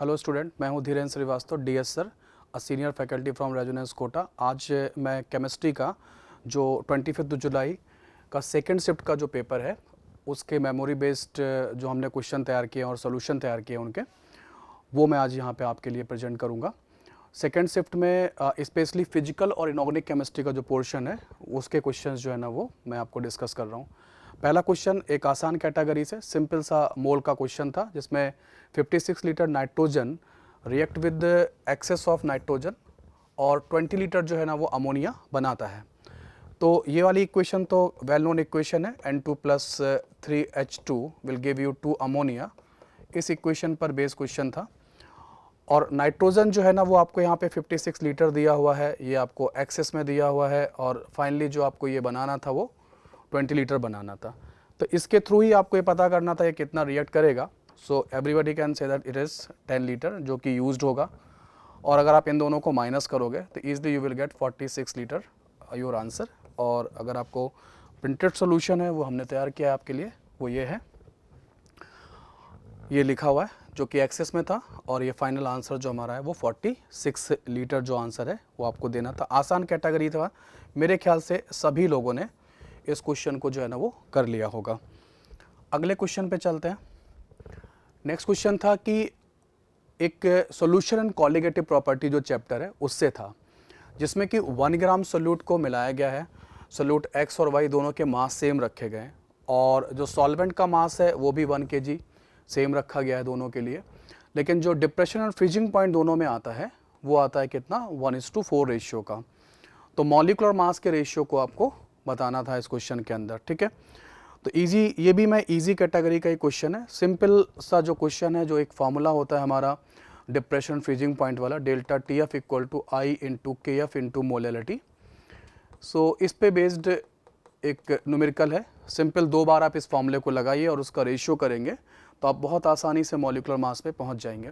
Hello student, मैं हूं Dhirendra Shrivastava, DS sir, a senior faculty from Resonance Kota. आज मैं केमिस्ट्री का जो 25 जुलाई का सेकंड शिफ्ट का जो पेपर है उसके मेमोरी बेस्ड जो हमने क्वेश्चन तैयार किए और सोल्यूशन तैयार किए उनके, वो मैं आज यहाँ पे आपके लिए प्रेजेंट करूँगा। सेकंड शिफ्ट में स्पेशली फिजिकल और इनऑर्गेनिक केमिस्ट्री का जो पोर्शन है उसके क्वेश्चंस जो है ना वो मैं आपको डिस्कस कर रहा हूँ। पहला क्वेश्चन एक आसान कैटेगरी से सिंपल सा मोल का क्वेश्चन था, जिसमें 56 litre nitrogen react with excess of nitrogen और 20 लीटर जो है ना वो अमोनिया बनाता है। तो ये वाली इक्वेशन तो वेल नोन इक्वेशन है, N2 plus 3H2 will give you 2 ammonia. इस इक्वेशन पर बेस क्वेश्चन था। और नाइट्रोजन जो है ना वो आपको यहाँ पे 56 लीटर दिया हुआ है, ये आपको एक्सेस में दिया हुआ है, और फाइनली जो आपको ये बनाना था वो 20 लीटर बनाना था। तो इसके थ्रू ही आपको ये पता करना था ये कितना रिएक्ट करेगा। So everybody can say that it is 10 litre जो कि यूज्ड होगा, और अगर आप इन दोनों को माइनस करोगे तो easily you will get 46 litre your answer. और अगर आपको प्रिंटेड सोल्यूशन है वो हमने तैयार किया है आपके लिए, वो ये है, ये लिखा हुआ है जो कि एक्सेस में था, और ये फाइनल आंसर जो हमारा है वो 46 लीटर जो आंसर है वो आपको देना था। आसान कैटेगरी था, मेरे ख्याल से सभी लोगों ने इस क्वेश्चन को जो है ना वो कर लिया होगा। अगले क्वेश्चन पे चलते हैं। नेक्स्ट क्वेश्चन था कि एक सॉल्यूशन एंड कॉलिगेटिव प्रॉपर्टी जो चैप्टर है उससे था, जिसमें कि 1 ग्राम सोल्यूट को मिलाया गया है। सोल्यूट एक्स और वाई दोनों के मास सेम रखे गए, और जो सॉल्वेंट का मास है वो भी 1 kg सेम रखा गया है दोनों के लिए। लेकिन जो डिप्रेशन और फ्रीजिंग पॉइंट दोनों में आता है वो आता है कितना, 1:4 रेशियो का। तो मॉलिक्यूलर मास के रेशियो को आपको बताना था इस क्वेश्चन के अंदर, ठीक है। तो इजी, ये भी मैं इजी कैटेगरी का ही क्वेश्चन है, सिंपल सा जो क्वेश्चन है, जो एक फार्मूला होता है हमारा डिप्रेशन फ्रीजिंग पॉइंट वाला, delta TF equal to I into KF into molality. So इस पे बेस्ड एक न्यूमेरिकल है, सिंपल 2 बार आप इस फॉर्मूले को लगाइए और उसका रेशियो करेंगे तो आप बहुत आसानी से मॉलिक्यूलर मास पे पहुंच जाएंगे,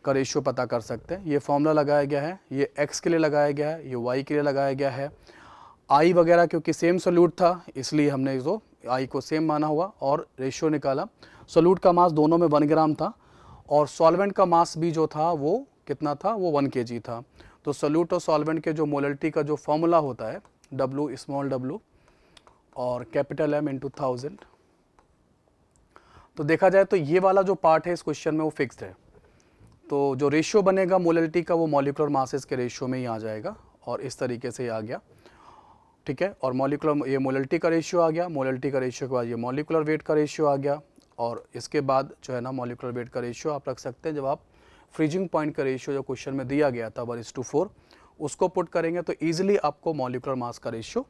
का रेशियो पता कर सकते हैं। ये फॉर्मूला लगाया गया है, ये x के लिए लगाया गया है, ये y के लिए लगाया गया है। I वगैरह क्योंकि सेम सोल्यूट था इसलिए हमने इसको I को सेम माना हुआ और रेशियो निकाला। सोल्यूट का मास दोनों में 1 ग्राम था, और सॉल्वेंट का मास भी जो था वो कितना था, वो 1 kg था। तो सोल्यूट और सॉल्वेंट के जो मोलरिटी का जो फॉर्मूला होता है W स्मॉल w और कैपिटल M इंटू 1000। तो देखा जाए तो ये वाला जो पार्ट है इस क्वेश्चन में वो फिक्स्ड है। तो जो रेशियो बनेगा मोलरिटी का वो मॉलिक्यूलर मासेस के रेशियो में ही आ जाएगा, और इस तरीके से ही आ गया, ठीक है। और मॉलिक्यूलर, ये मोलरिटी का रेशियो आ गया, मोलरिटी का रेशियो के बाद ये मॉलिक्यूलर वेट का रेशियो आ गया, और इसके बाद जो है ना मॉलिक्यूलर वेट का रेशियो आप रख सकते हैं। जब आप फ्रीजिंग पॉइंट का रेशियो जो क्वेश्चन में दिया गया था 1:4 उसको पुट करेंगे तो ईजिली आपको मॉलिक्यूलर मास का रेशियो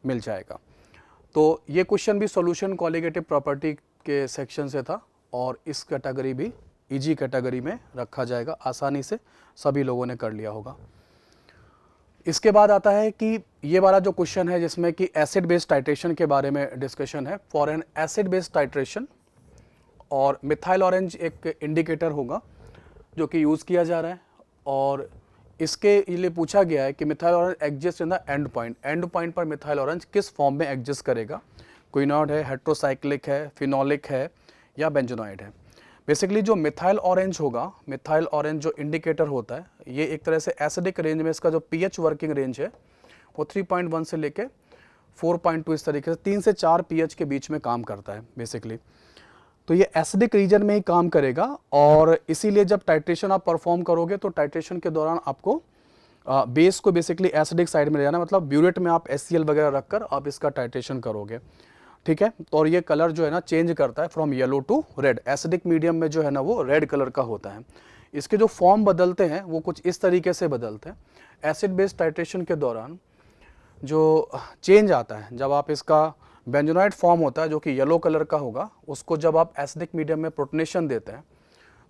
मिल जाएगा। तो ये क्वेश्चन भी सॉल्यूशन कॉलिगेटिव प्रॉपर्टी के सेक्शन से था, और इस कैटेगरी भी इजी कैटेगरी में रखा जाएगा, आसानी से सभी लोगों ने कर लिया होगा। इसके बाद आता है कि ये वाला जो क्वेश्चन है जिसमें कि एसिड बेस्ड टाइट्रेशन के बारे में डिस्कशन है। For an acid based titration, और मिथाइल ऑरेंज एक इंडिकेटर होगा जो कि यूज़ किया जा रहा है, और इसके लिए पूछा गया है कि methyl orange exist in the end point पर मिथाइल ऑरेंज किस फॉर्म में एग्जिस्ट करेगा। क्विनॉइड है, हेट्रोसाइक्लिक है, फिनोलिक है, या बेंजोनॉइड है। बेसिकली जो मिथाइल ऑरेंज होगा, मिथाइल ऑरेंज जो इंडिकेटर होता है, ये एक तरह से एसिडिक रेंज में इसका जो pH वर्किंग रेंज है वो 3.1 से लेके 4.2 इस तरीके से 3 से 4 pH के बीच में काम करता है बेसिकली। तो ये एसिडिक रीजन में ही काम करेगा, और इसीलिए जब टाइट्रेशन आप परफॉर्म करोगे तो टाइट्रेशन के दौरान आपको बेस को बेसिकली एसिडिक साइड में ले जाना, मतलब ब्यूरेट में आप HCl वगैरह रखकर आप इसका टाइट्रेशन करोगे, ठीक है। तो और ये कलर जो है ना चेंज करता है from yellow to red, acidic medium में जो है ना वो रेड कलर का होता है। इसके जो फॉर्म बदलते हैं वो कुछ इस तरीके से बदलते हैं। एसिड बेस्ड टाइट्रेशन के दौरान जो चेंज आता है, जब आप इसका बेंजोनॉइड फॉर्म होता है जो कि येलो कलर का होगा, उसको जब आप एसिडिक मीडियम में प्रोटोनेशन देते हैं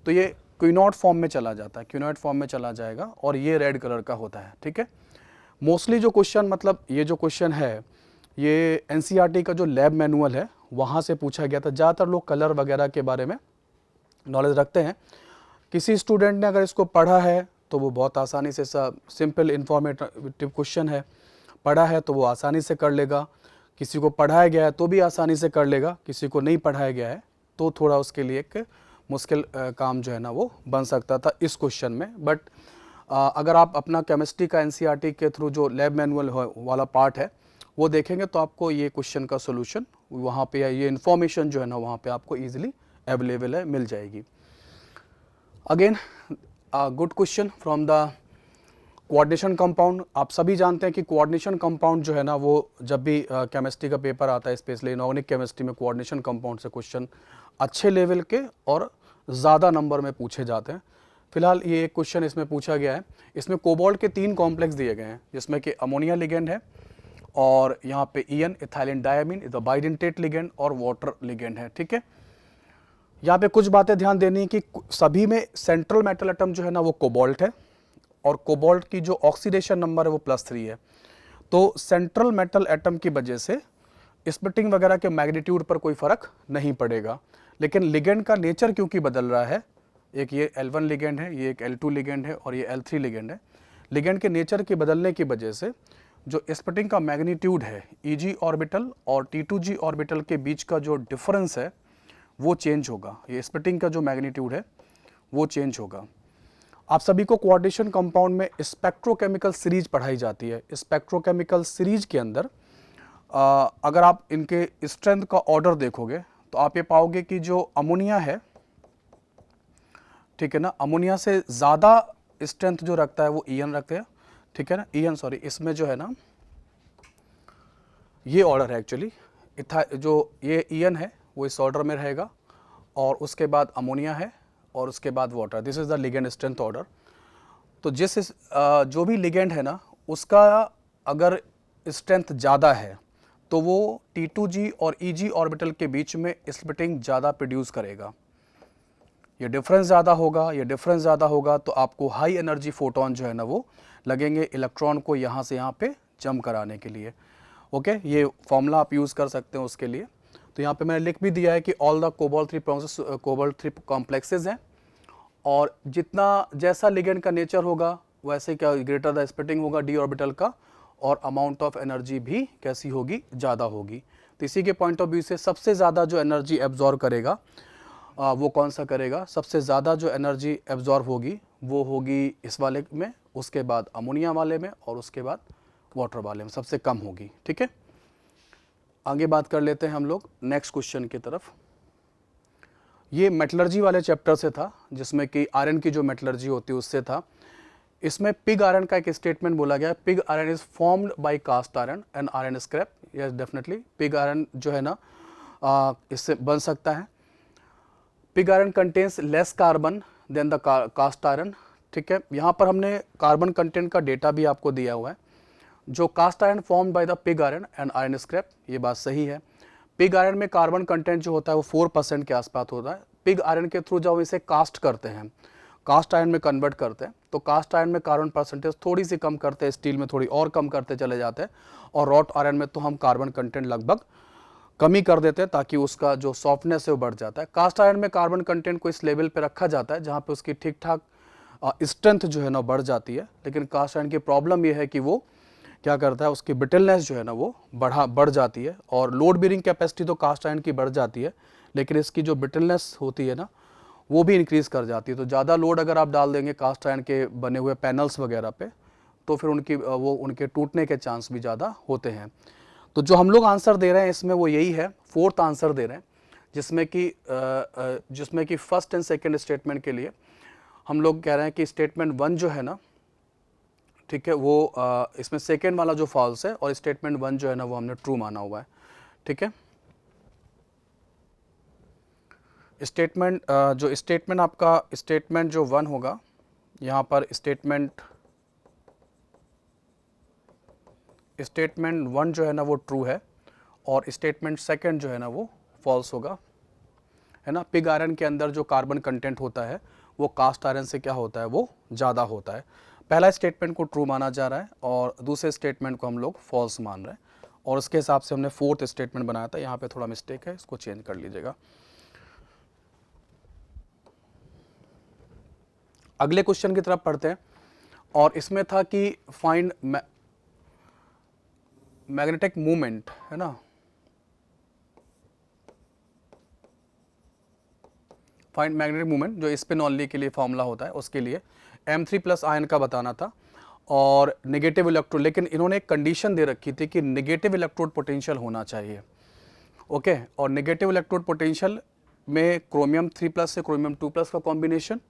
तो ये क्विनॉइड फॉर्म में चला जाता है, क्विनॉइड फॉर्म में चला जाएगा, और ये रेड कलर का होता है, ठीक है। मोस्टली जो क्वेश्चन, मतलब ये जो क्वेश्चन है ये NCERT का जो लैब मैनुअल है वहाँ से पूछा गया था। ज़्यादातर लोग कलर वगैरह के बारे में नॉलेज रखते हैं। किसी स्टूडेंट ने अगर इसको पढ़ा है तो वो बहुत आसानी से, सिंपल इंफॉर्मेटिव क्वेश्चन है, पढ़ा है तो वो आसानी से कर लेगा। किसी को पढ़ाया गया है तो भी आसानी से कर लेगा, किसी को नहीं पढ़ाया गया है तो थोड़ा उसके लिए एक मुश्किल काम जो है ना वो बन सकता था इस क्वेश्चन में। बट अगर आप अपना केमिस्ट्री का एनसीईआरटी के थ्रू जो लैब मैनुअल वाला पार्ट है वो देखेंगे तो आपको ये क्वेश्चन का सोल्यूशन वहाँ पे या ये इन्फॉर्मेशन जो है ना वहाँ पे आपको ईजिली अवेलेबल है, मिल जाएगी। Again good question from the coordination compound. आप सभी जानते हैं कि कोऑर्डिनेशन कंपाउंड जो है ना वो जब भी केमिस्ट्री का पेपर आता है, स्पेशली इनऑर्गेनिक केमिस्ट्री में कोऑर्डिनेशन कंपाउंड से क्वेश्चन अच्छे लेवल के और ज़्यादा नंबर में पूछे जाते हैं। फिलहाल ये एक क्वेश्चन इसमें पूछा गया है। इसमें कोबाल्ट के 3 कॉम्प्लेक्स दिए गए हैं जिसमें कि अमोनिया लिगेंड है और यहाँ पे EN ethylene diamine is the bidentate ligand और वाटर लिगेंड है। ठीक है, यहाँ पे कुछ बातें ध्यान देनी है कि सभी में सेंट्रल मेटल एटम जो है ना वो कोबाल्ट है और कोबाल्ट की जो ऑक्सीडेशन नंबर है वो +3 है। तो सेंट्रल मेटल एटम की वजह से स्प्लिटिंग वगैरह के मैग्नीट्यूड पर कोई फर्क नहीं पड़ेगा, लेकिन लिगेंड का नेचर क्योंकि बदल रहा है, एक ये L1 लिगेंड है, ये एक L2 लिगेंड है और ये L3 लिगेंड है। लिगेंड के नेचर के बदलने की वजह से जो स्प्लिटिंग का मैग्नीट्यूड है Eg ऑर्बिटल और T2g ऑर्बिटल के बीच का जो डिफरेंस है वो चेंज होगा। ये स्प्लिटिंग का जो मैग्नीट्यूड है वो चेंज होगा। आप सभी को कोऑर्डिनेशन कंपाउंड में स्पेक्ट्रोकेमिकल सीरीज पढ़ाई जाती है। स्पेक्ट्रोकेमिकल सीरीज के अंदर अगर आप इनके स्ट्रेंथ का ऑर्डर देखोगे तो आप ये पाओगे कि जो अमोनिया है, ठीक है ना, अमोनिया से ज़्यादा स्ट्रेंथ जो रखता है वो ईएन रखते हैं। ठीक है ना, ईएन सॉरी, इसमें जो है ना ये ऑर्डर है एक्चुअली, जो ये ईएन है वो इस ऑर्डर में रहेगा और उसके बाद अमोनिया है और उसके बाद water. This is the ligand strength order. तो जो भी लिगेंड है ना उसका अगर स्ट्रेंथ ज़्यादा है तो वो T2g और Eg ऑर्बिटल के बीच में स्प्लिटिंग ज़्यादा प्रोड्यूस करेगा। ये डिफरेंस ज़्यादा होगा तो आपको हाई एनर्जी फोटोन जो है ना वो लगेंगे इलेक्ट्रॉन को यहाँ से यहाँ पे जम कराने के लिए। ओके, ये फॉर्मूला आप यूज़ कर सकते हैं उसके लिए। तो यहाँ पे मैंने लिख भी दिया है कि ऑल द कोबाल्ट 3 कॉम्प्लेक्सेस हैं और जितना जैसा लिगेंड का नेचर होगा वैसे क्या ग्रेटर द स्प्लिटिंग होगा d ऑर्बिटल का और अमाउंट ऑफ एनर्जी भी कैसी होगी, ज़्यादा होगी। तो इसी के पॉइंट ऑफ व्यू से सबसे ज़्यादा जो एनर्जी एब्जॉर्ब करेगा वो कौन सा करेगा, सबसे ज़्यादा जो एनर्जी एब्जॉर्ब होगी वो होगी इस वाले में, उसके बाद अमोनिया वाले में और उसके बाद वाटर वाले में सबसे कम होगी। ठीक है, आगे बात कर लेते हैं हम लोग नेक्स्ट क्वेश्चन की तरफ। ये मेटलर्जी वाले चैप्टर से था जिसमें कि आयरन की जो मेटलर्जी होती है उससे था। इसमें पिग आयरन का एक स्टेटमेंट बोला गया, pig iron is formed by cast iron and iron scrap. Yes definitely pig iron जो है ना इससे बन सकता है। Pig iron contains less carbon than the cast iron. ठीक है, यहाँ पर हमने कार्बन कंटेंट का डेटा भी आपको दिया हुआ है। जो cast iron formed by the pig iron and iron scrap, ये बात सही है। पिग आयरन में कार्बन कंटेंट जो होता है वो 4% के आसपास होता है। पिग आयरन के थ्रू जब हम इसे कास्ट करते हैं, कास्ट आयरन में कन्वर्ट करते हैं, तो कास्ट आयरन में कार्बन परसेंटेज थोड़ी सी कम करते हैं, स्टील में थोड़ी और कम करते चले जाते हैं और रॉट आयरन में तो हम कार्बन कंटेंट लगभग कमी कर देते हैं ताकि उसका जो सॉफ्टनेस है वो बढ़ जाता है। कास्ट आयरन में कार्बन कंटेंट को इस लेवल पे रखा जाता है जहाँ पे उसकी ठीक ठाक स्ट्रेंथ जो है ना बढ़ जाती है। लेकिन कास्ट आयरन की प्रॉब्लम ये है कि वो क्या करता है, उसकी ब्रिटलनेस जो है ना वो बढ़ जाती है और लोड बेरिंग कैपेसिटी तो कास्ट आयरन की बढ़ जाती है लेकिन इसकी जो ब्रिटलनेस होती है ना वो भी इंक्रीज़ कर जाती है। तो ज़्यादा लोड अगर आप डाल देंगे कास्ट आयरन के बने हुए पैनल्स वगैरह पे तो फिर उनके टूटने के चांस भी ज़्यादा होते हैं। तो जो हम लोग आंसर दे रहे हैं इसमें वो यही है, 4th आंसर दे रहे हैं जिसमें कि फर्स्ट एंड सेकेंड स्टेटमेंट के लिए हम लोग कह रहे हैं कि स्टेटमेंट 1 जो है ना, ठीक है, वो इसमें सेकेंड वाला जो फॉल्स है और स्टेटमेंट 1 जो है ना वो हमने ट्रू माना हुआ है। ठीक है, स्टेटमेंट आपका स्टेटमेंट जो 1 होगा यहाँ पर स्टेटमेंट 1 जो है ना वो ट्रू है और स्टेटमेंट 2 जो है ना वो फॉल्स होगा, है ना। पिग आयरन के अंदर जो कार्बन कंटेंट होता है वो कास्ट आयरन से क्या होता है, वो ज़्यादा होता है। पहला स्टेटमेंट को ट्रू माना जा रहा है और दूसरे स्टेटमेंट को हम लोग फॉल्स मान रहे हैं और उसके हिसाब से हमने 4th स्टेटमेंट बनाया था। यहाँ पे थोड़ा मिस्टेक है, इसको चेंज कर लीजिएगा। अगले क्वेश्चन की तरफ पढ़ते हैं और इसमें था कि फाइंड मैग्नेटिक मूवमेंट, है ना, फाइंड मैग्नेटिक मोमेंट जो स्पिन ओनली के लिए फॉर्मूला होता है उसके लिए M3+ आयन का बताना था और नेगेटिव इलेक्ट्रोड, लेकिन इन्होंने एक कंडीशन दे रखी थी कि नेगेटिव इलेक्ट्रोड पोटेंशियल होना चाहिए। ओके, और नेगेटिव इलेक्ट्रोड पोटेंशियल में क्रोमियम 3+ से क्रोमियम 2+ का कॉम्बिनेशन,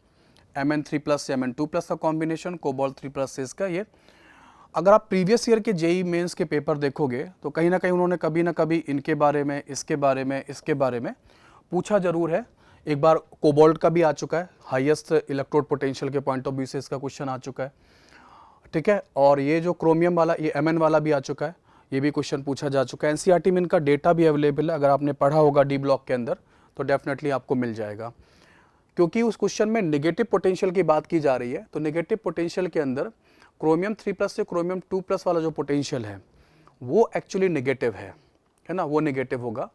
Mn3+ से Mn2+ का कॉम्बिनेशन, कोबाल्ट 3+ से इसका ये। अगर आप प्रीवियस ईयर के जेई मेंस के पेपर देखोगे तो कहीं ना कहीं उन्होंने कभी ना कभी इनके बारे में, इसके बारे में, इसके बारे में पूछा जरूर है। एक बार कोबाल्ट का भी आ चुका है, हाईएस्ट इलेक्ट्रोड पोटेंशियल के पॉइंट ऑफ व्यू से इसका क्वेश्चन आ चुका है, ठीक है। और ये जो क्रोमियम वाला, ये Mn वाला भी आ चुका है, ये भी क्वेश्चन पूछा जा चुका है। एनसीईआरटी में इनका डेटा भी अवेलेबल है, अगर आपने पढ़ा होगा डी ब्लॉक के अंदर तो डेफिनेटली आपको मिल जाएगा, क्योंकि उस क्वेश्चन में नेगेटिव पोटेंशियल की बात की जा रही है। तो नेगेटिव पोटेंशियल के अंदर क्रोमियम 3+ से क्रोमियम 2+ वाला जो पोटेंशियल है वो एक्चुअली नेगेटिव है ना, वो नेगेटिव होगा।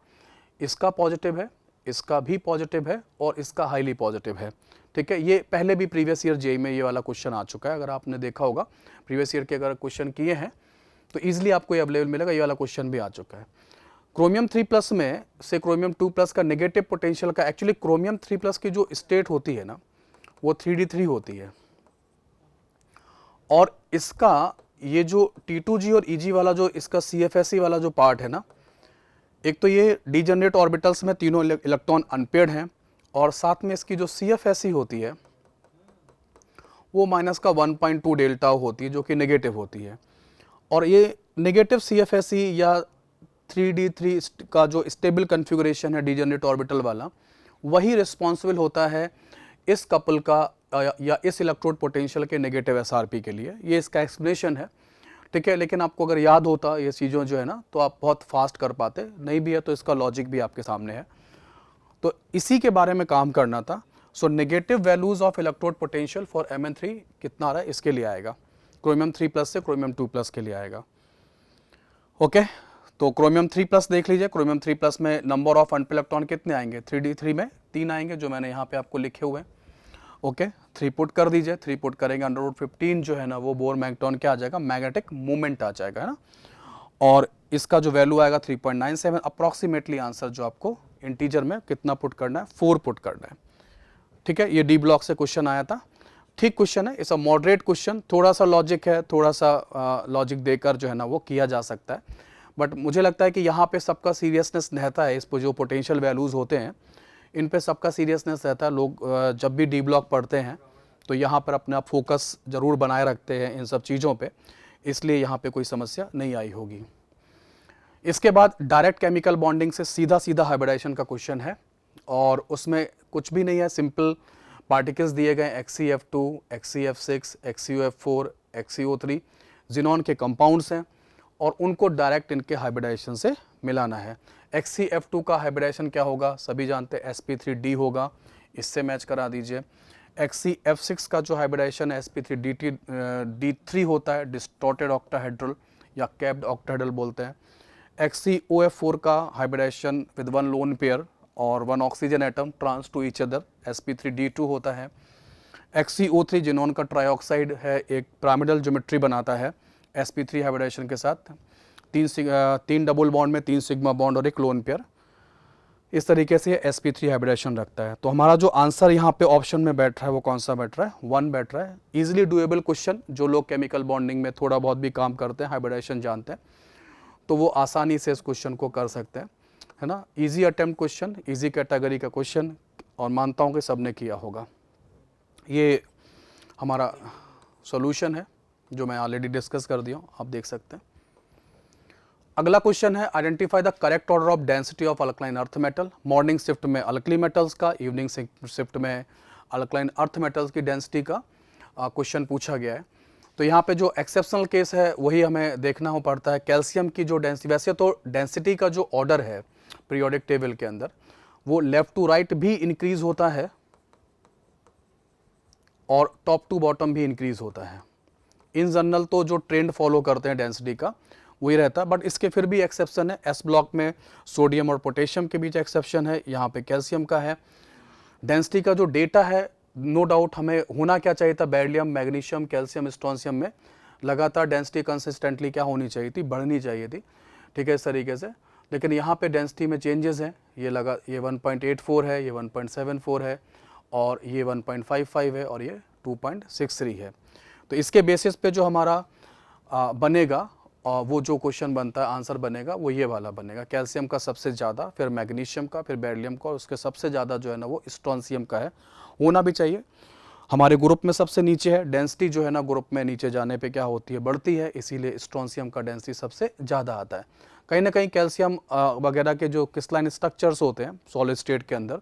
इसका पॉजिटिव है, इसका भी पॉजिटिव है और इसका हाईली पॉजिटिव है, ठीक है। ये पहले भी प्रीवियस ईयर जेई में ये वाला क्वेश्चन आ चुका है, अगर आपने देखा होगा प्रीवियस ईयर के अगर क्वेश्चन किए हैं तो ईजिली आपको ये अवेलेबल मिलेगा, ये वाला क्वेश्चन भी आ चुका है। क्रोमियम 3+ में से क्रोमियम 2+ का नेगेटिव पोटेंशियल का, एक्चुअली क्रोमियम 3+ की जो स्टेट होती है ना वो 3d3 होती है, और इसका ये जो T2g और Eg वाला जो इसका CFSE वाला जो पार्ट है ना, एक तो ये डीजनरेट ऑर्बिटल्स में तीनों इलेक्ट्रॉन अनपेयर्ड हैं, और साथ में इसकी जो CFSE होती है वो -1.2 डेल्टा होती है जो कि नेगेटिव होती है। और ये नेगेटिव CFSE या 3d3 का जो स्टेबल कन्फिगुरेशन है डीजनरेट ऑर्बिटल वाला, वही रिस्पॉन्सिबल होता है इस कपल का या इस इलेक्ट्रोड पोटेंशियल के नेगेटिव SRP के लिए। ये इसका एक्सप्लेनेशन है, ठीक है। लेकिन आपको अगर याद होता ये चीज़ों जो है ना तो आप बहुत फास्ट कर पाते, नहीं भी है तो इसका लॉजिक भी आपके सामने है, तो इसी के बारे में काम करना था। So negative values of electrode potential for Mn3 कितना आ रहा है, इसके लिए आएगा, क्रोमियम 3+ से क्रोमियम 2+ के लिए आएगा। ओके, तो क्रोमियम 3+ देख लीजिए, क्रोमियम 3+ में नंबर ऑफ अनपेयर्ड इलेक्ट्रॉन कितने आएंगे, 3d3 में 3 आएंगे, जो मैंने यहाँ पे आपको लिखे हुए हैं। ओके, 3 पुट कर दीजिए, 3 पुट करेंगे √15 जो है ना वो बोर मैग्नेट्रॉन क्या आ जाएगा, मैग्नेटिक मोमेंट आ जाएगा, है ना। और इसका जो वैल्यू आएगा 3.97, अप्रॉक्सीमेटली आंसर जो आपको इंटीजर में कितना पुट करना है, 4 पुट करना है, ठीक है। ये डी ब्लॉक से क्वेश्चन आया था, ठीक क्वेश्चन है, इट्स अ मॉडरेट क्वेश्चन, थोड़ा सा लॉजिक है, थोड़ा सा लॉजिक देकर जो है ना वो किया जा सकता है, बट मुझे लगता है कि यहाँ पे सबका सीरियसनेस रहता है, इस पर जो पोटेंशियल वैल्यूज़ होते हैं इन पे सबका सीरियसनेस रहता है। लोग जब भी डी ब्लॉक पढ़ते हैं तो यहाँ पर अपना फोकस ज़रूर बनाए रखते हैं इन सब चीज़ों पे, इसलिए यहाँ पे कोई समस्या नहीं आई होगी। इसके बाद डायरेक्ट केमिकल बॉन्डिंग से सीधा सीधा हाइब्रिडाइजेशन का क्वेश्चन है, और उसमें कुछ भी नहीं है, सिंपल पार्टिकल्स दिए गए XeF2, XeF6, XeOF4, XeO3 xenon के कंपाउंड्स हैं, और उनको डायरेक्ट इनके हाइब्रिडाइजेशन से मिलाना है। XeF2 का हाइब्रिडाइजेशन क्या होगा, सभी जानते हैं sp3d होगा, इससे मैच करा दीजिए। XeF6 का जो हाइब्रिडाइजेशन है sp3d3 होता है, डिस्टॉर्टेड ऑक्टाहेड्रल या कैप्ड ऑक्टाहेड्रल बोलते हैं। XeOF4 का हाइब्रिडाइजेशन विद 1 लोन पेयर और 1 oxygen atom trans to each other, sp3d2 होता है। XeO3 जिनॉन का ट्राइऑक्साइड है, एक पिरामिडल ज्योमेट्री बनाता है sp3 हाइब्रिडाइजेशन के साथ, 3 डबल बॉन्ड में 3 सिग्मा बॉन्ड और एक लोन पेयर, इस तरीके से sp3 हाइब्रिडेशन रखता है। तो हमारा जो आंसर यहाँ पे ऑप्शन में बैठ रहा है वो कौन सा बैठ रहा है, 1 बैठ रहा है। इजीली डुएबल क्वेश्चन, जो लोग केमिकल बॉन्डिंग में थोड़ा बहुत भी काम करते हैं, हाइब्रिडेशन जानते हैं, तो वो आसानी से इस क्वेश्चन को कर सकते हैं, है ना। Easy attempt question, easy category का क्वेश्चन, और मानता हूँ कि सबने किया होगा। ये हमारा सोल्यूशन है जो मैं ऑलरेडी डिस्कस कर दिया हूँ, आप देख सकते हैं। अगला क्वेश्चन है, identify the correct order of density of alkaline earth metal. Morning shift में अल्कली मेटल्स का, इवनिंग शिफ्ट में अल्कलाइन अर्थ मेटल्स की डेंसिटी का क्वेश्चन पूछा गया है। तो यहाँ पे जो एक्सेप्शनल केस है वही हमें देखना हो पड़ता है। कैल्शियम की जो डेंसिटी, वैसे तो डेंसिटी का जो ऑर्डर है पीरियोडिक टेबल के अंदर वो लेफ्ट टू राइट भी इंक्रीज होता है और टॉप टू बॉटम भी इंक्रीज होता है। इन जनरल तो जो ट्रेंड फॉलो करते हैं डेंसिटी का वही रहता है, बट इसके फिर भी एक्सेप्शन है। एस ब्लॉक में सोडियम और पोटेशियम के बीच एक्सेप्शन है, यहाँ पे कैल्शियम का है। डेंसिटी का जो डेटा है नो डाउट हमें होना क्या चाहिए था, बेरिलियम, मैग्नीशियम, कैल्शियम, स्ट्रोंशियम में लगातार डेंसिटी कंसिस्टेंटली क्या होनी चाहिए थी, बढ़नी चाहिए थी, ठीक है, इस तरीके से। लेकिन यहाँ पे डेंसिटी में चेंजेस हैं, ये 1.84 है, ये 1.74 है, और ये 1.55 है, और ये 2.63 है। तो इसके बेसिस पे जो हमारा बनेगा, और वो जो क्वेश्चन बनता है, आंसर बनेगा वो ये वाला बनेगा। कैल्शियम का सबसे ज़्यादा, फिर मैग्नीशियम का, फिर बेरिलियम का, और उसके सबसे ज़्यादा जो है ना वो स्ट्रोंशियम का है। होना भी चाहिए। हमारे ग्रुप में सबसे नीचे है, डेंसिटी जो है ना ग्रुप में नीचे जाने पे क्या होती है, बढ़ती है, इसीलिए स्ट्रोंशियम का डेंसिटी सबसे ज़्यादा आता है। कहीं ना कहीं कैल्शियम वगैरह के जो क्रिस्टलाइन स्ट्रक्चर्स होते हैं सॉलिड स्टेट के अंदर,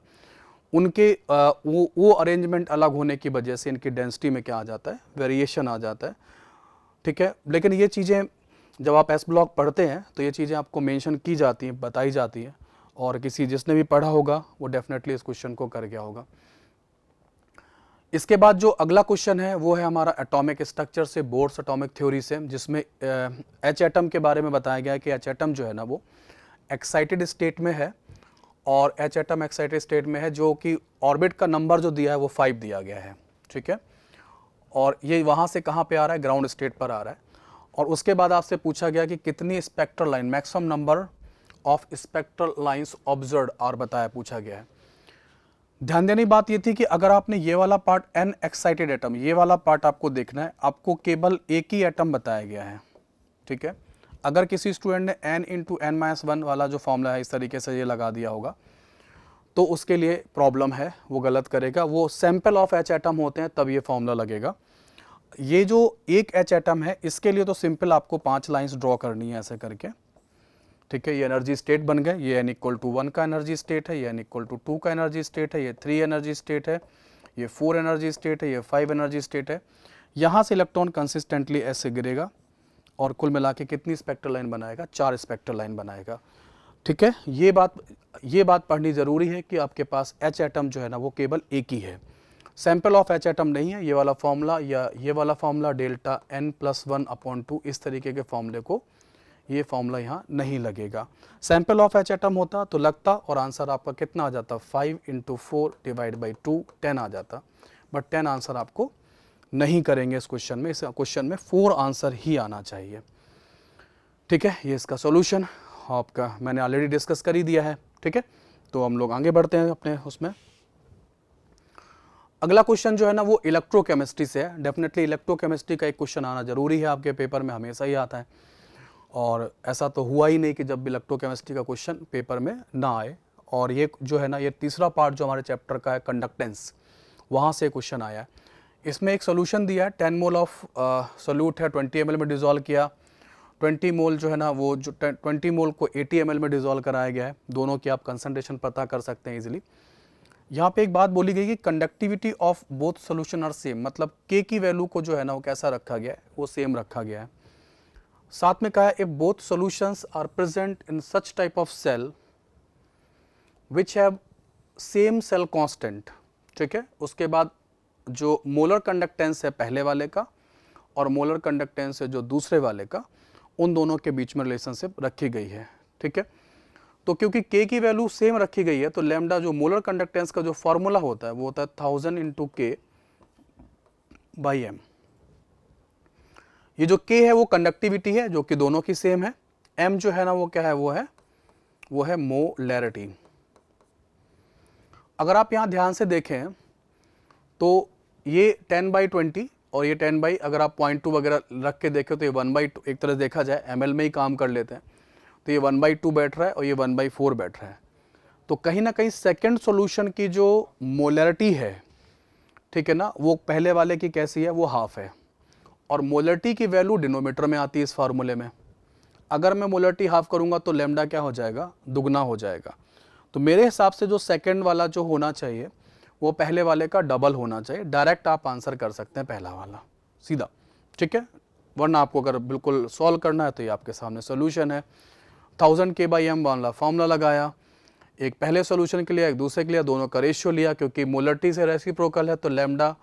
उनके वो अरेंजमेंट अलग होने की वजह से इनकी डेंसिटी में क्या आ जाता है, वेरिएशन आ जाता है। ठीक है, लेकिन ये चीज़ें जब आप एस ब्लॉक पढ़ते हैं तो ये चीज़ें आपको मेंशन की जाती हैं, बताई जाती हैं, और किसी जिसने भी पढ़ा होगा वो डेफिनेटली इस क्वेश्चन को कर गया होगा। इसके बाद जो अगला क्वेश्चन है वो है हमारा एटॉमिक स्ट्रक्चर से, बोर्ड्स एटॉमिक थ्योरी से, जिसमें एच एटम के बारे में बताया गया है कि एच एटम जो है ना वो एक्साइटेड स्टेट में है, और एच एटम एक्साइटेड स्टेट में है, जो कि ऑर्बिट का नंबर जो दिया है वो 5 दिया गया है। ठीक है, और ये वहाँ से कहाँ पे आ रहा है, ग्राउंड स्टेट पर आ रहा है। और उसके बाद आपसे पूछा गया कि कितनी spectral line, maximum number of spectral lines observed और बताया, पूछा गया है। ध्यान देने की बात ये थी कि अगर आपने ये वाला पार्ट एन एक्साइटेड एटम, ये वाला पार्ट आपको देखना है, आपको केवल एक ही एटम बताया गया है। ठीक है, अगर किसी स्टूडेंट ने n इंटू n-1 वाला जो फॉर्मूला है इस तरीके से ये लगा दिया होगा तो उसके लिए प्रॉब्लम है, वो गलत करेगा। वो सैंपल ऑफ एच एटम होते हैं तब ये फॉर्मूला लगेगा। ये जो एक एच एटम है इसके लिए तो सिंपल आपको 5 लाइंस ड्रॉ करनी है ऐसे करके। ठीक है, ये एनर्जी स्टेट बन गए, ये n=1 का एनर्जी स्टेट है, ये n=2 का एनर्जी स्टेट है, ये 3 एनर्जी स्टेट है, ये 4 एनर्जी स्टेट है, ये 5 एनर्जी स्टेट है। यहाँ से इलेक्ट्रॉन कंसिस्टेंटली ऐसे गिरेगा और कुल मिला के कितनी स्पेक्ट्रल लाइन बनाएगा, 4 स्पेक्ट्रल लाइन बनाएगा। ठीक है, ये बात पढ़नी ज़रूरी है कि आपके पास एच एटम जो है ना वो केवल एक ही है, सैंपल ऑफ एच एटम नहीं है। ये वाला फॉर्मूला या ये वाला फॉर्मूला डेल्टा n+1/2 इस तरीके के फॉर्मूले को, ये फॉर्मूला यहाँ नहीं लगेगा। सैंपल ऑफ एच एटम होता तो लगता और आंसर आपका कितना आ जाता, 5 × 4 / 2 10 आ जाता, बट 10 आंसर आपको नहीं करेंगे इस क्वेश्चन में। इस क्वेश्चन में 4 आंसर ही आना चाहिए। ठीक है, ये इसका सॉल्यूशन आपका मैंने ऑलरेडी डिस्कस कर ही दिया है। ठीक है, तो हम लोग आगे बढ़ते हैं अपने उसमें। अगला क्वेश्चन जो है ना वो इलेक्ट्रोकेमिस्ट्री से है। डेफिनेटली इलेक्ट्रोकेमिस्ट्री का एक क्वेश्चन आना जरूरी है, आपके पेपर में हमेशा ही आता है, और ऐसा तो हुआ ही नहीं कि जब इलेक्ट्रोकेमिस्ट्री का क्वेश्चन पेपर में ना आए। और ये जो है ना ये तीसरा पार्ट जो हमारे चैप्टर का है कंडक्टेंस, वहाँ से क्वेश्चन आया है। इसमें एक सोल्यूशन दिया है, 10 मोल ऑफ सोल्यूट है, 20 ml में डिज़ोल्व किया। 20 मोल जो है ना वो जो 20 मोल को 80 ml में डिज़ोल्व कराया गया है। दोनों की आप कंसंट्रेशन पता कर सकते हैं इजीली। यहाँ पे एक बात बोली गई कि conductivity of both solution are same, मतलब के की वैल्यू को जो है ना वो कैसा रखा गया है, वो सेम रखा गया है। साथ में कहा है if both solutions are present in such type of cell which have same cell constant. ठीक है, उसके बाद जो मोलर कंडक्टेंस है पहले वाले का और मोलर कंडक्टेंस है जो दूसरे वाले का, उन दोनों के बीच में रिलेशनशिप रखी गई है। ठीक है, तो क्योंकि k की वैल्यू सेम रखी गई है तो लैम्डा जो मोलर कंडक्टेंस का जो फॉर्मूला होता है वो होता है 1000 × K/m। ये जो k है वो कंडक्टिविटी है जो कि दोनों की सेम है। m जो है ना वो क्या है, वो है मोलैरिटी। अगर आप यहाँ ध्यान से देखें तो ये 10/20 और ये 10 अगर आप 0.2 वगैरह रख के देखें तो ये 1/2 एक तरह से देखा जाए ml में ही काम कर लेते हैं, तो ये 1/2 बैठ रहा है और ये 1/4 बैठ रहा है। तो कहीं ना कहीं सेकंड सॉल्यूशन की जो मोलैरिटी है, ठीक है ना, वो पहले वाले की कैसी है, वो हाफ है, और मोलैरिटी की वैल्यू डिनोमीटर में आती है इस फार्मूले में। अगर मैं मोलैरिटी हाफ करूंगा तो लैम्डा क्या हो जाएगा, दुगना हो जाएगा। तो मेरे हिसाब से जो सेकंड वाला जो होना चाहिए वो पहले वाले का डबल होना चाहिए। डायरेक्ट आप आंसर कर सकते हैं पहला वाला सीधा। ठीक है, वरना आपको अगर बिल्कुल सॉल्व करना है तो ये आपके सामने सोल्यूशन है। 1000 K/m वाला फॉर्मूला लगाया, एक पहले सोल्यूशन के लिए एक दूसरे के लिए, दोनों का रेशियो लिया, क्योंकि मोलरिटी से रेसिप्रोकल है तो लैम्डा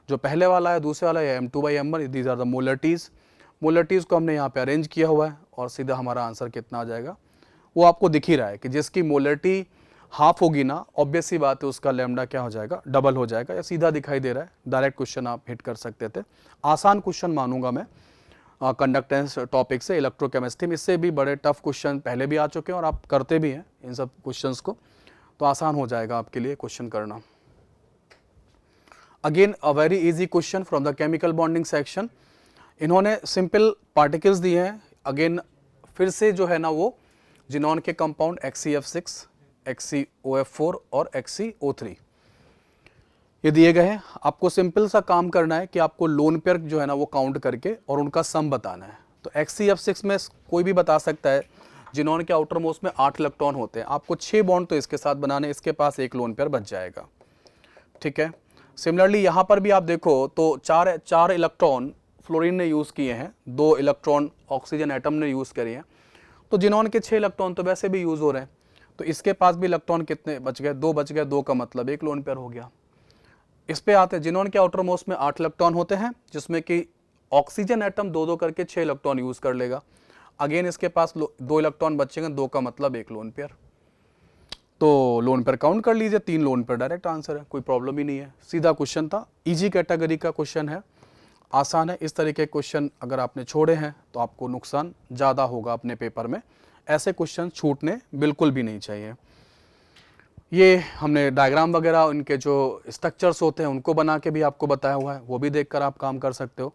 जो पहले वाला है दूसरे वाला है m2/m1, दीज आर द मोलरिटीज़। मोलरिटीज़ को हमने यहाँ पे अरेंज किया हुआ है और सीधा हमारा आंसर कितना आ जाएगा वो आपको दिख ही रहा है कि जिसकी मोलरिटी हाफ होगी ना, ऑब्वियस सी बात है उसका लैम्डा क्या हो जाएगा, डबल हो जाएगा। या सीधा दिखाई दे रहा है, डायरेक्ट क्वेश्चन आप हिट कर सकते थे। आसान क्वेश्चन मानूंगा मैं, कंडक्टेंस टॉपिक से, इलेक्ट्रोकेमिस्ट्री में। इससे भी बड़े टफ क्वेश्चन पहले भी आ चुके हैं और आप करते भी हैं इन सब क्वेश्चंस को, तो आसान हो जाएगा आपके लिए क्वेश्चन करना। Again a very easy question from the chemical bonding section. इन्होंने सिंपल पार्टिकल्स दिए हैं। अगेन फिर से जो है ना वो जिनॉन के कंपाउंड XeF6, XeOF4 और XeO3 ये दिए गए हैं। आपको सिंपल सा काम करना है कि आपको लोन पेयर जो है ना वो काउंट करके और उनका सम बताना है। तो XeF6 में कोई भी बता सकता है जिनॉन के आउटर मोस्ट में 8 इलेक्ट्रॉन होते हैं, आपको 6 बॉन्ड तो इसके साथ बनाने, इसके पास एक लोन पेयर बच जाएगा, ठीक है। सिमिलरली यहाँ पर भी आप देखो तो चार इलेक्ट्रॉन फ्लोरीन ने यूज़ किए हैं, 2 इलेक्ट्रॉन ऑक्सीजन एटम ने यूज़ करे हैं, तो जिनॉन के 6 इलेक्ट्रॉन तो वैसे भी यूज़ हो रहे हैं, तो इसके पास भी इलेक्ट्रॉन कितने बच गए, 2 बच गए, 2 का मतलब एक लोन पेयर हो गया। इस पे आते हैं, जिनॉन के आउटर मोस्ट में 8 इलेक्ट्रॉन होते हैं, जिसमें कि ऑक्सीजन एटम 2-2 करके 6 इलेक्ट्रॉन यूज़ कर लेगा। अगेन इसके पास 2 इलेक्ट्रॉन बचेंगे, 2 का मतलब एक लोन पेयर, तो लोन पेयर काउंट कर लीजिए, 3 लोन पेयर डायरेक्ट आंसर है, कोई प्रॉब्लम ही नहीं है। सीधा क्वेश्चन था, इजी कैटेगरी का क्वेश्चन है, आसान है। इस तरीके के क्वेश्चन अगर आपने छोड़े हैं तो आपको नुकसान ज़्यादा होगा अपने पेपर में, ऐसे क्वेश्चन छूटने बिल्कुल भी नहीं चाहिए। ये हमने डायग्राम वगैरह उनके जो स्ट्रक्चर्स होते हैं उनको बना के भी आपको बताया हुआ है, वो भी देखकर आप काम कर सकते हो,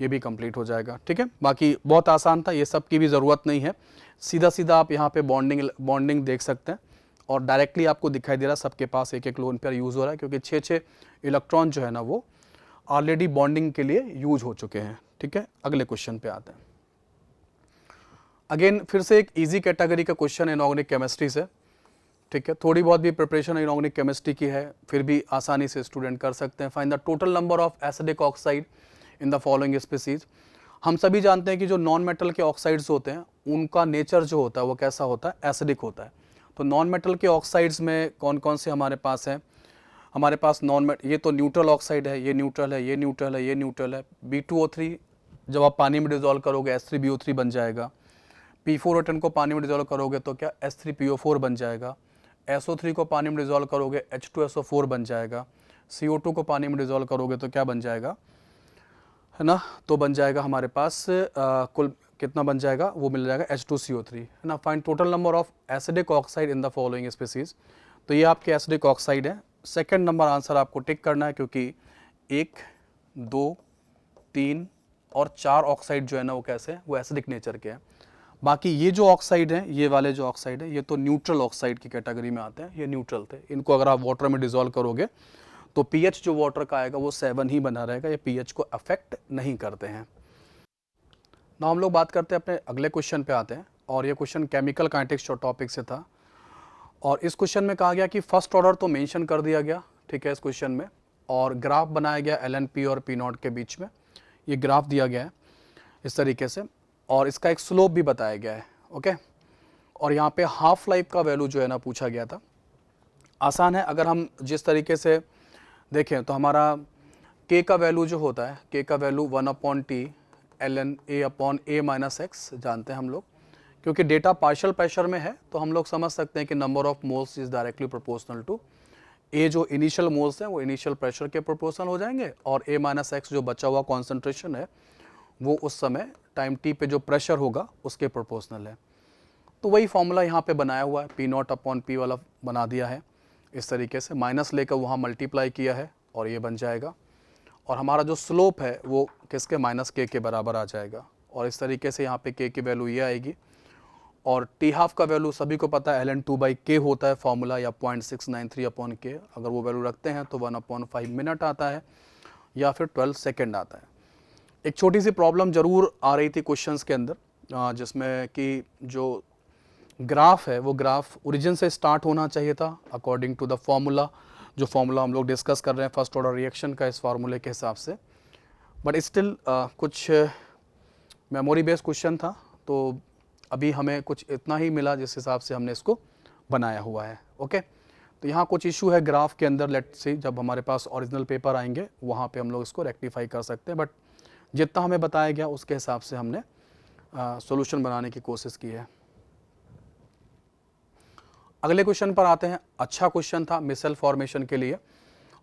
ये भी कंप्लीट हो जाएगा, ठीक है। बाकी बहुत आसान था, ये सब की भी ज़रूरत नहीं है, सीधा सीधा आप यहाँ पे बॉन्डिंग देख सकते हैं और डायरेक्टली आपको दिखाई दे रहा है सबके पास एक लोन पेयर यूज़ हो रहा है, क्योंकि 6-6 इलेक्ट्रॉन जो है ना वो ऑलरेडी बॉन्डिंग के लिए यूज हो चुके हैं, ठीक है। अगले क्वेश्चन पे आते हैं। अगेन फिर से एक इजी कैटेगरी का क्वेश्चन है इनऑर्गेनिक केमिस्ट्री से, ठीक है। थोड़ी बहुत भी प्रिपरेशन इनऑर्गेनिक केमिस्ट्री की है, फिर भी आसानी से स्टूडेंट कर सकते हैं। Find the total number of acidic oxide in the following species. हम सभी जानते हैं कि जो नॉन मेटल के ऑक्साइड्स होते हैं उनका नेचर जो होता है वो कैसा होता है, एसिडिक होता है। तो नॉन मेटल के ऑक्साइड्स में कौन कौन से हमारे पास हैं, हमारे पास ये तो न्यूट्रल ऑक्साइड है, ये न्यूट्रल है, ये न्यूट्रल है, ये न्यूट्रल है। B2O3 जब आप पानी में डिजोल्व करोगे H3BO3 बन जाएगा। P4O10 को पानी में डिजोल्व करोगे तो क्या H3PO4 बन जाएगा। SO3 को पानी में डिजोल्व करोगे H2SO4 बन जाएगा। CO2 को पानी में डिजोल्व करोगे तो क्या बन जाएगा, है ना, तो बन जाएगा हमारे पास कुल कितना बन जाएगा, वो मिल जाएगा H2CO3, है ना। Find total number of acidic oxide in the following species. तो ये आपके एसिडिक ऑक्साइड है। सेकंड नंबर आंसर आपको टिक करना है, क्योंकि 1, 2, 3 और 4 ऑक्साइड जो है ना वो कैसे हैं, वो एसिडिक नेचर के हैं। बाकी ये जो ऑक्साइड हैं, ये वाले जो ऑक्साइड है, ये तो न्यूट्रल ऑक्साइड की कैटेगरी में आते हैं, ये न्यूट्रल थे। इनको अगर आप वाटर में डिजोल्व करोगे तो pH जो वाटर का आएगा वो 7 ही बना रहेगा, ये pH को अफेक्ट नहीं करते हैं। ना हम लोग बात करते हैं अपने अगले क्वेश्चन पे आते हैं, और ये क्वेश्चन केमिकल काइनेटिक्स टॉपिक से था, और इस क्वेश्चन में कहा गया कि फर्स्ट ऑर्डर तो मेंशन कर दिया गया, ठीक है, इस क्वेश्चन में, और ग्राफ बनाया गया LNP और P0 के बीच में, ये ग्राफ दिया गया है इस तरीके से, और इसका एक स्लोप भी बताया गया है, ओके। और यहाँ पे हाफ लाइफ का वैल्यू जो है ना पूछा गया था। आसान है, अगर हम जिस तरीके से देखें तो हमारा K का वैल्यू जो होता है, K का वैल्यू 1/T ln A/A-x जानते हैं हम लोग, क्योंकि डेटा पार्शियल प्रेशर में है तो हम लोग समझ सकते हैं कि number of moles is directly proportional to A। जो इनिशियल मोल्स हैं वो इनिशियल प्रेशर के प्रोपोर्शनल हो जाएंगे, और A-x जो बचा हुआ कॉन्सेंट्रेशन है वो उस समय टाइम T पे जो प्रेशर होगा उसके प्रोपोर्शनल है। तो वही फॉर्मूला यहाँ पे बनाया हुआ है, P0/P वाला बना दिया है इस तरीके से, माइनस लेकर वहाँ मल्टीप्लाई किया है और ये बन जाएगा, और हमारा जो स्लोप है वो किसके, -K के बराबर आ जाएगा, और इस तरीके से यहाँ पे K की वैल्यू ये आएगी, और T हाफ का वैल्यू सभी को पता है ln2/K होता है फॉर्मूला, या 0.693/K, अगर वो वैल्यू रखते हैं तो 1/5 मिनट आता है या फिर 12 सेकेंड आता है। एक छोटी सी प्रॉब्लम जरूर आ रही थी क्वेश्चंस के अंदर, जिसमें कि जो ग्राफ है वो ग्राफ ओरिजिन से स्टार्ट होना चाहिए था अकॉर्डिंग टू द फॉर्मूला, जो फॉर्मूला हम लोग डिस्कस कर रहे हैं फर्स्ट ऑर्डर रिएक्शन का इस फार्मूले के हिसाब से, बट स्टिल कुछ मेमोरी बेस्ड क्वेश्चन था, तो अभी हमें कुछ इतना ही मिला जिस हिसाब से हमने इसको बनाया हुआ है, ओके। तो यहाँ कुछ इशू है ग्राफ के अंदर, लेट्स सी जब हमारे पास ओरिजिनल पेपर आएंगे वहाँ पे हम लोग इसको रेक्टिफाई कर सकते हैं, बट जितना हमें बताया गया उसके हिसाब से हमने सॉल्यूशन बनाने की कोशिश की है। अगले क्वेश्चन पर आते हैं। अच्छा क्वेश्चन था मिसल फॉर्मेशन के लिए,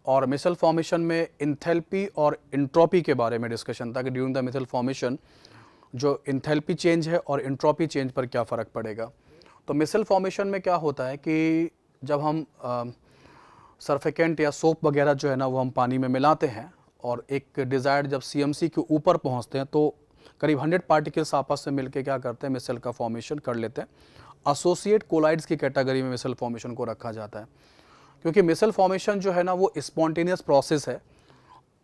और मिसल फॉर्मेशन में इंथैल्पी और इंट्रोपी के बारे में डिस्कशन था कि ड्यूरिंग द मिसल फॉर्मेशन जो इंथैल्पी चेंज है और एंट्रोपी चेंज पर क्या फ़र्क पड़ेगा। तो मिसल फॉर्मेशन में क्या होता है कि जब हम सर्फेकेंट या सोप वगैरह जो है ना वो हम पानी में मिलाते हैं और एक डिज़ायर्ड जब CMC के ऊपर पहुंचते हैं तो करीब 100 पार्टिकल्स आपस में मिलकर क्या करते हैं, मिसल का फॉर्मेशन कर लेते हैं। एसोसिएट कोलाइड्स की कैटेगरी में मिसल फॉर्मेशन को रखा जाता है, क्योंकि मिसल फॉर्मेशन जो है ना वो स्पॉन्टेनियस प्रोसेस है,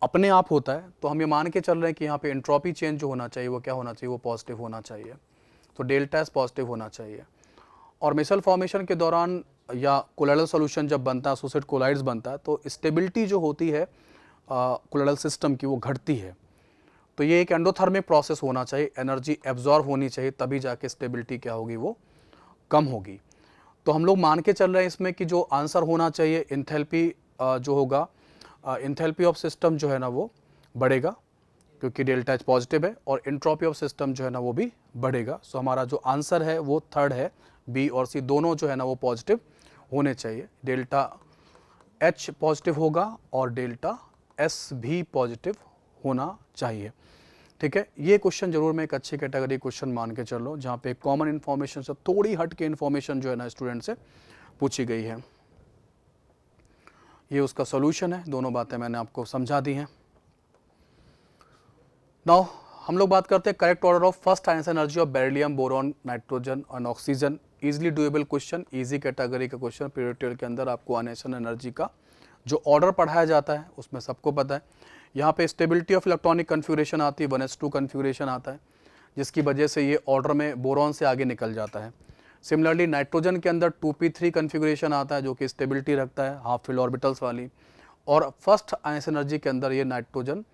अपने आप होता है। तो हम ये मान के चल रहे हैं कि यहाँ पे एंट्रोपी चेंज जो होना चाहिए वो क्या होना चाहिए, वो पॉजिटिव होना चाहिए। तो डेल्टा एस पॉजिटिव होना चाहिए। और मिसल फॉर्मेशन के दौरान या कोलाइडल सॉल्यूशन जब बनता है, एसोसिएट कोलाइड्स बनता है, तो स्टेबिलिटी जो होती है कोलाइडल सिस्टम की वो घटती है। तो ये एक एंडोथर्मिक प्रोसेस होना चाहिए, एनर्जी एब्जॉर्ब होनी चाहिए, तभी जाके स्टेबिलिटी क्या होगी, वो कम होगी। तो हम लोग मान के चल रहे हैं इसमें कि जो आंसर होना चाहिए इंथैल्पी जो होगा, इंथैल्पी ऑफ सिस्टम जो है ना वो बढ़ेगा, क्योंकि डेल्टा एच पॉजिटिव है, और एंट्रोपी ऑफ सिस्टम जो है ना वो भी बढ़ेगा। सो हमारा जो आंसर है वो थर्ड है, बी और सी दोनों जो है ना वो पॉजिटिव होने चाहिए। डेल्टा एच पॉजिटिव होगा और डेल्टा एस भी पॉजिटिव होना चाहिए। ठीक है, ये क्वेश्चन जरूर मैं एक अच्छी कैटेगरी क्वेश्चन मान के चल रहा हूँ, जहाँ पे कॉमन इन्फॉर्मेशन से थोड़ी हट के इन्फॉर्मेशन जो है ना स्टूडेंट से पूछी गई है। ये उसका सॉल्यूशन है, दोनों बातें मैंने आपको समझा दी हैं। नाउ हम लोग बात करते हैं correct order of first ions energy of beryllium, boron, nitrogen और oxygen. Easily doable question, easy category का क्वेश्चन। पीरियड टेबल के अंदर आपको आयंस एनर्जी का जो ऑर्डर पढ़ाया जाता है उसमें सबको पता है। यहाँ पे स्टेबिलिटी ऑफ इलेक्ट्रॉनिक कन्फिगरेशन आती है, 1s2 कन्फिगरेशन आता है, जिसकी वजह से ये ऑर्डर में बोरॉन से आगे निकल जाता है। सिमिलरली नाइट्रोजन के अंदर 2p3 कन्फिगरेशन आता है, जो कि स्टेबिलिटी रखता है हाफ फिल ऑर्बिटल्स वाली। और फर्स्ट आयंस एनर्जी के अंदर ये नाइट्रोजन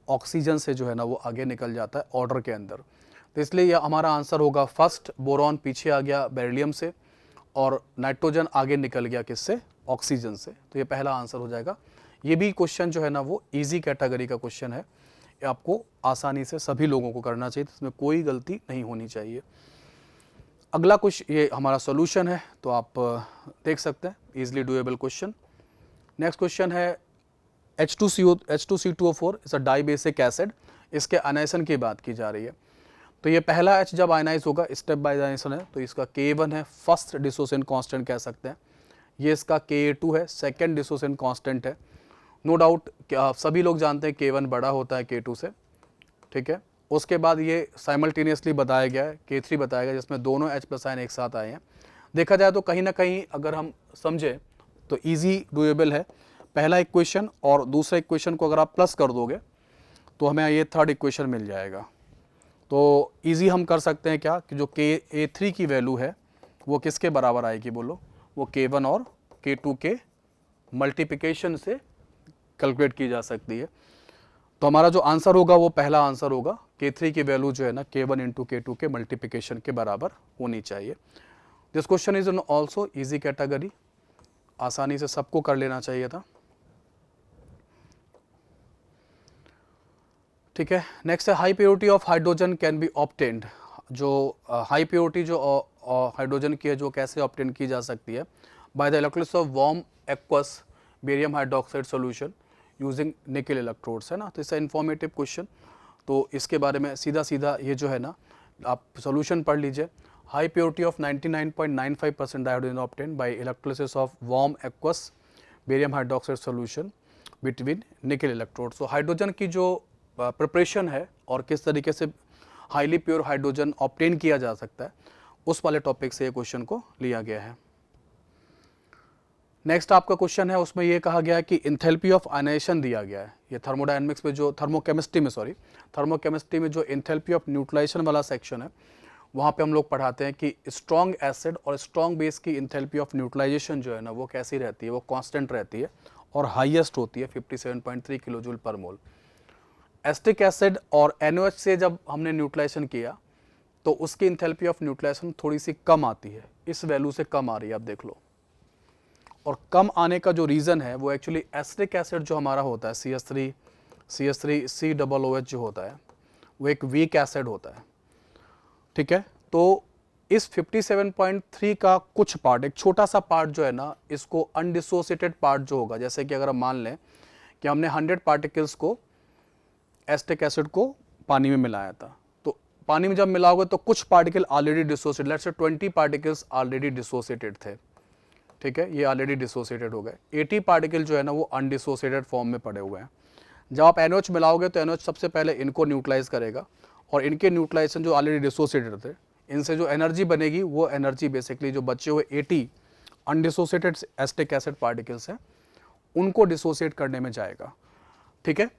ऑक्सीजन से जो है ना वो आगे निकल जाता है ऑर्डर के अंदर। तो इसलिए यह हमारा आंसर होगा फर्स्ट, बोरॉन पीछे आ गया बेरिलियम से और नाइट्रोजन आगे निकल गया किससे, ऑक्सीजन से। तो ये पहला आंसर हो जाएगा। ये भी क्वेश्चन जो है ना वो इजी कैटेगरी का क्वेश्चन है, ये आपको आसानी से सभी लोगों को करना चाहिए, इसमें कोई गलती नहीं होनी चाहिए। अगला कुछ ये हमारा सॉल्यूशन है, तो आप देख सकते हैं, easily doable question. Next question है H2C2O4 is a dibasic acid, इसके आयनाइजेशन की बात की जा रही है। तो ये पहला H जब आयनाइज होगा, स्टेप बाय आयनाइजेशन है, तो इसका K1 है, फर्स्ट डिसोसिएशन कांस्टेंट कह सकते हैं। ये इसका Ka2 है, सेकंड डिसोसिएशन कांस्टेंट है। नो डाउट सभी लोग जानते हैं K1 बड़ा होता है K2 से, ठीक है। उसके बाद ये साइमल्टेनियसली बताया गया है, K3 बताया गया, जिसमें दोनों H+ आयन एक साथ आए हैं। देखा जाए तो कहीं ना कहीं अगर हम समझे तो ईजी डुएबल है पहला इक्वेशन, और दूसरा इक्वेशन को अगर आप प्लस कर दोगे तो हमें ये थर्ड इक्वेशन मिल जाएगा। तो इजी हम कर सकते हैं क्या कि जो Ka3 की वैल्यू है वो किसके बराबर आएगी, बोलो, वो K1 और K2 के मल्टीप्लिकेशन से कैलकुलेट की जा सकती है। तो हमारा जो आंसर होगा वो पहला आंसर होगा, K3 की वैल्यू जो है ना K1 इंटू K2 के मल्टीप्लिकेशन के बराबर होनी चाहिए। This question is also easy category, आसानी से सबको कर लेना चाहिए था। ठीक है, नेक्स्ट है high purity of hydrogen can be obtained. जो हाई प्योरिटी जो हाइड्रोजन की है, जो कैसे ऑब्टेन की जा सकती है, by the electrolysis of warm aqueous barium hydroxide solution using निकल इलेक्ट्रोड्स, है ना। तो इसका इन्फॉर्मेटिव क्वेश्चन, तो इसके बारे में सीधा सीधा ये जो है ना आप सॉल्यूशन पढ़ लीजिए। High purity of 99.95% hydrogen obtain bye electrolysis of warm aqueous barium hydroxide solution between निकल इलेक्ट्रोड। सो हाइड्रोजन की जो प्रिपरेशन है और किस तरीके से हाईली प्योर हाइड्रोजन ऑब्टेन किया जा सकता है, उस वाले टॉपिक से ये क्वेश्चन को लिया गया है। नेक्स्ट आपका क्वेश्चन है, उसमें ये कहा गया है कि इंथैल्पी ऑफ आयनाइजेशन दिया गया है। ये थर्मोडायनेमिक्स में जो थर्मोकेमिस्ट्री में जो इंथैल्पी ऑफ न्यूट्रलाइजेशन वाला सेक्शन है, वहाँ पे हम लोग पढ़ाते हैं कि स्ट्रॉन्ग एसिड और स्ट्रॉन्ग बेस की इंथैल्पी ऑफ न्यूट्रलाइजेशन जो है ना वो कैसी रहती है, वो कांस्टेंट रहती है और हाईएस्ट होती है 57.3 किलोजूल पर मोल। एसिटिक एसिड और NaOH से जब हमने न्यूट्रलाइजेशन किया तो उसकी इंथैल्पी ऑफ न्यूट्रलाइजेशन थोड़ी सी कम आती है, इस वैल्यू से कम आ रही है, आप देख लो। और कम आने का जो रीज़न है वो एक्चुअली एसिटिक एसिड जो हमारा होता है CH3COOH जो होता है वो एक वीक एसिड होता है, ठीक है। तो इस 57.3 का कुछ पार्ट, एक छोटा सा पार्ट जो है ना, इसको अनडिसोसिएटेड पार्ट जो होगा, जैसे कि अगर हम मान लें कि हमने 100 पार्टिकल्स को एसिटिक एसिड को पानी में मिलाया था, तो पानी में जब मिलाओगे तो कुछ particle already dissociated, let's say 20 particles already dissociated थे, ठीक है, ये ऑलरेडी डिसोसिएटेड हो गए। 80 पार्टिकल जो है ना वो अनडिसोसिएटेड फॉर्म में पड़े हुए हैं। जब आप NH मिलाओगे तो NH सबसे पहले इनको न्यूट्रलाइज करेगा और इनके न्यूट्रलाइजेशन जो ऑलरेडी डिसोसिएटेड थे, इनसे जो एनर्जी बनेगी वो एनर्जी बेसिकली जो बचे हुए 80 अनडिसोसिएटेड एसिटिक एसिड पार्टिकल्स हैं उनको डिसोसिएट करने में जाएगा, ठीक है।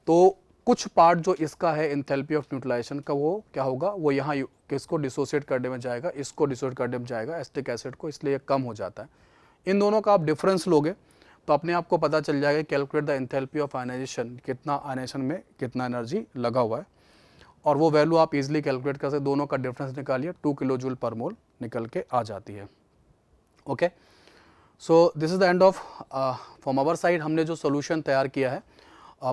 तो कुछ पार्ट जो इसका है एंथैल्पी ऑफ न्यूट्रलाइजेशन का, वो क्या होगा, वो यहाँ किसको डिसोसिएट करने में जाएगा, इसको डिसोसिएट करने में जाएगा एसिटिक एसिड को, इसलिए कम हो जाता है। इन दोनों का आप डिफरेंस लोगे तो अपने आप को पता चल जाएगा calculate the enthalpy of ionization, कितना आयनाइजेशन में कितना एनर्जी लगा हुआ है, और वो वैल्यू आप इजीली कैलकुलेट कर सकते, दोनों का डिफरेंस निकालिए 2 किलो जूल पर मोल निकल के आ जाती है। Okay, so this is the end of from our side. हमने जो सोल्यूशन तैयार किया है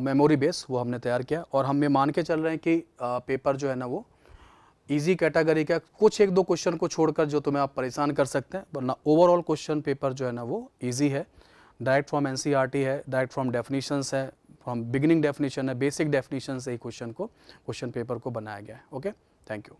मेमोरी बेस वो हमने तैयार किया, और हम ये मान के चल रहे हैं कि पेपर जो है ना वो इजी कैटेगरी का, कुछ एक दो क्वेश्चन को छोड़कर जो तुम्हें आप परेशान कर सकते हैं, वरना ओवरऑल क्वेश्चन पेपर जो है ना वो इजी है। डायरेक्ट फ्रॉम NCERT है, डायरेक्ट फ्रॉम डेफिनेशंस है, फ्रॉम बिगिनिंग डेफिनेशन है, बेसिक डेफिनेशन से ही क्वेश्चन पेपर को बनाया गया है। Okay, thank you.